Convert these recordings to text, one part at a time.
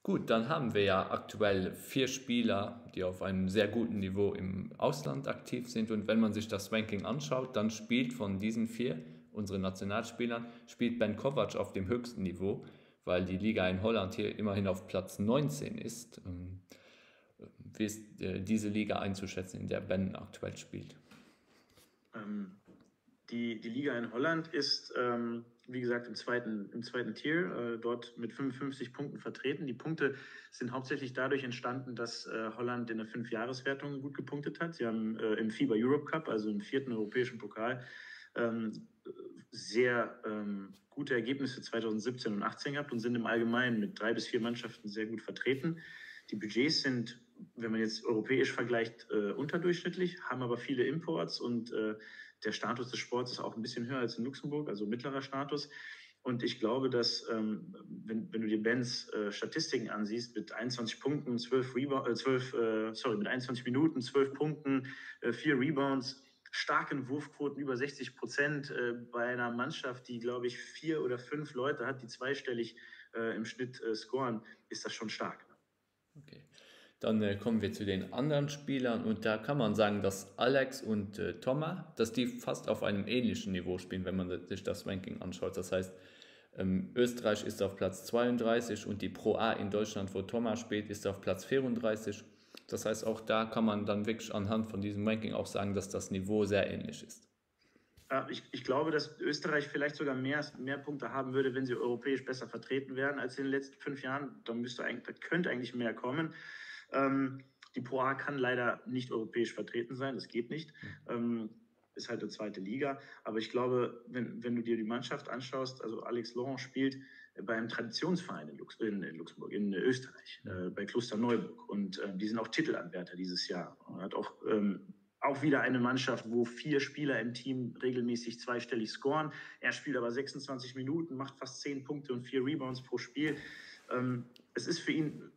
Gut, dann haben wir ja aktuell 4 Spieler, die auf einem sehr guten Niveau im Ausland aktiv sind. Und wenn man sich das Ranking anschaut, dann spielt von diesen 4, unseren Nationalspielern, spielt Ben Kovac auf dem höchsten Niveau, weil die Liga in Holland hier immerhin auf Platz 19 ist. Wie ist diese Liga einzuschätzen, in der Ben aktuell spielt? Ähm, die Liga in Holland ist, wie gesagt, im zweiten Tier, dort mit 55 Punkten vertreten. Die Punkte sind hauptsächlich dadurch entstanden, dass Holland in der Fünfjahreswertung gut gepunktet hat. Sie haben im FIBA Europe Cup, also im 4. europäischen Pokal, ähm, sehr gute Ergebnisse 2017 und 2018 gehabt und sind im Allgemeinen mit 3 bis 4 Mannschaften sehr gut vertreten. Die Budgets sind, wenn man jetzt europäisch vergleicht, unterdurchschnittlich, haben aber viele Imports und der Status des Sports ist auch ein bisschen höher als in Luxemburg, also mittlerer Status. Und ich glaube, dass, wenn du dir Bens Statistiken ansiehst, mit 21 Punkten, 21 Minuten, 12 Punkten, 4 Rebounds, starken Wurfquoten über 60%, bei einer Mannschaft, die, glaube ich, 4 oder 5 Leute hat, die zweistellig im Schnitt scoren, ist das schon stark. Okay. Dann kommen wir zu den anderen Spielern und da kann man sagen, dass Alex und Thomas, dass die fast auf einem ähnlichen Niveau spielen, wenn man sich das Ranking anschaut. Das heißt, Österreich ist auf Platz 32 und die Pro A in Deutschland, wo Thomas spielt, ist auf Platz 34. Das heißt, auch da kann man dann wirklich anhand von diesem Ranking auch sagen, dass das Niveau sehr ähnlich ist. Ich glaube, dass Österreich vielleicht sogar mehr Punkte haben würde, wenn sie europäisch besser vertreten wären als in den letzten 5 Jahren. Da könnte eigentlich mehr kommen. Die Pro A kann leider nicht europäisch vertreten sein, das geht nicht. Ist halt eine zweite Liga. Aber ich glaube, wenn du dir die Mannschaft anschaust, also Alex Laurent spielt bei einem Traditionsverein in Luxemburg, in Österreich, bei Klosterneuburg. Und die sind auch Titelanwärter dieses Jahr. Und hat auch wieder eine Mannschaft, wo 4 Spieler im Team regelmäßig zweistellig scoren. Er spielt aber 26 Minuten, macht fast 10 Punkte und 4 Rebounds pro Spiel. Es ist für ihn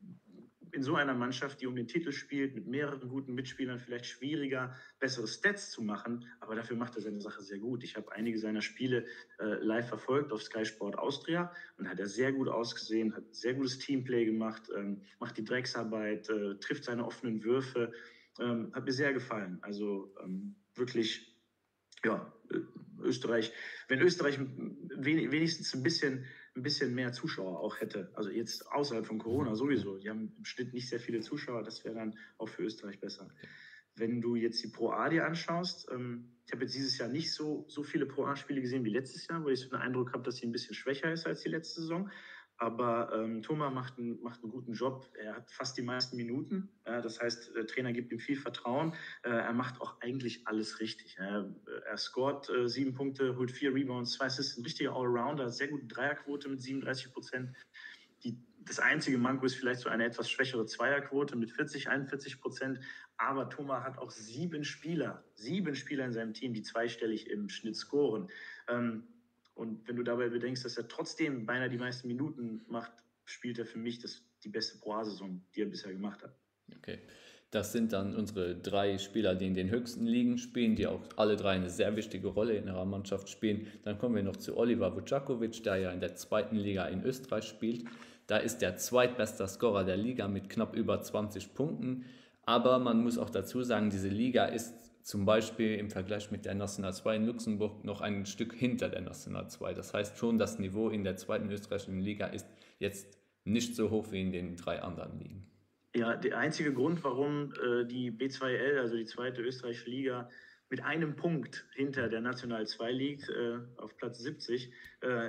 in so einer Mannschaft, die um den Titel spielt, mit mehreren guten Mitspielern vielleicht schwieriger, bessere Stats zu machen, aber dafür macht er seine Sache sehr gut. Ich habe einige seiner Spiele live verfolgt auf Sky Sport Austria und hat er sehr gut ausgesehen, hat sehr gutes Teamplay gemacht, macht die Drecksarbeit, trifft seine offenen Würfe, hat mir sehr gefallen. Also wirklich, ja, Österreich, wenn Österreich wenigstens ein bisschen mehr Zuschauer auch hätte, also jetzt außerhalb von Corona sowieso, die haben im Schnitt nicht sehr viele Zuschauer, das wäre dann auch für Österreich besser. Wenn du jetzt die Pro A dir anschaust, ich habe jetzt dieses Jahr nicht so viele Pro A-Spiele gesehen wie letztes Jahr, weil ich so den Eindruck habe, dass sie ein bisschen schwächer ist als die letzte Saison. Aber Thomas macht einen guten Job. Er hat fast die meisten Minuten. Das heißt, der Trainer gibt ihm viel Vertrauen. Er macht auch eigentlich alles richtig. Er scoret 7 Punkte, holt 4 Rebounds, 2 Assists, ein richtiger Allrounder, sehr gute Dreierquote mit 37%. Das einzige Manko ist vielleicht so eine etwas schwächere Zweierquote mit 41%. Aber Thomas hat auch 7 Spieler in seinem Team, die zweistellig im Schnitt scoren. Und wenn du dabei bedenkst, dass er trotzdem beinahe die meisten Minuten macht, spielt er für mich die beste Pro A-Saison, die er bisher gemacht hat. Okay. Das sind dann unsere 3 Spieler, die in den höchsten Ligen spielen, die auch alle 3 eine sehr wichtige Rolle in ihrer Mannschaft spielen. Dann kommen wir noch zu Oliver Vucakovic, der ja in der 2. Liga in Österreich spielt. Da ist der zweitbester Scorer der Liga mit knapp über 20 Punkten. Aber man muss auch dazu sagen, diese Liga ist zum Beispiel im Vergleich mit der National 2 in Luxemburg noch ein Stück hinter der National 2. Das heißt schon, das Niveau in der 2. österreichischen Liga ist jetzt nicht so hoch wie in den 3 anderen Ligen. Ja, der einzige Grund, warum die B2L, also die zweite österreichische Liga, mit einem Punkt hinter der National 2 liegt, auf Platz 70,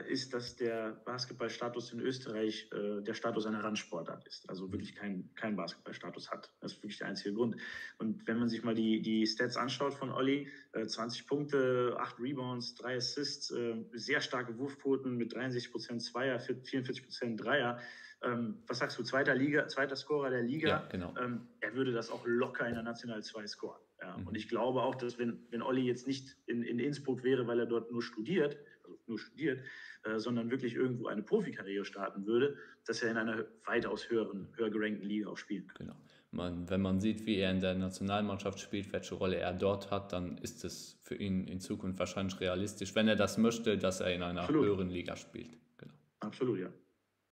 ist, dass der Basketballstatus in Österreich der Status einer Randsportart ist. Also wirklich kein Basketballstatus hat. Das ist wirklich der einzige Grund. Und wenn man sich mal die Stats anschaut von Olli, 20 Punkte, 8 Rebounds, 3 Assists, sehr starke Wurfquoten mit 63% Zweier, 44% Dreier. Was sagst du, zweiter Scorer der Liga? Ja, genau. Er würde das auch locker in der National 2 scoren. Ja. Und ich glaube auch, dass wenn Olli jetzt nicht in Innsbruck wäre, weil er dort nur studiert, sondern wirklich irgendwo eine Profikarriere starten würde, dass er in einer weitaus höher gerankten Liga auch spielen kann. Genau. Wenn man sieht, wie er in der Nationalmannschaft spielt, welche Rolle er dort hat, dann ist es für ihn in Zukunft wahrscheinlich realistisch, wenn er das möchte, dass er in einer höheren Liga spielt. Genau. Absolut, ja.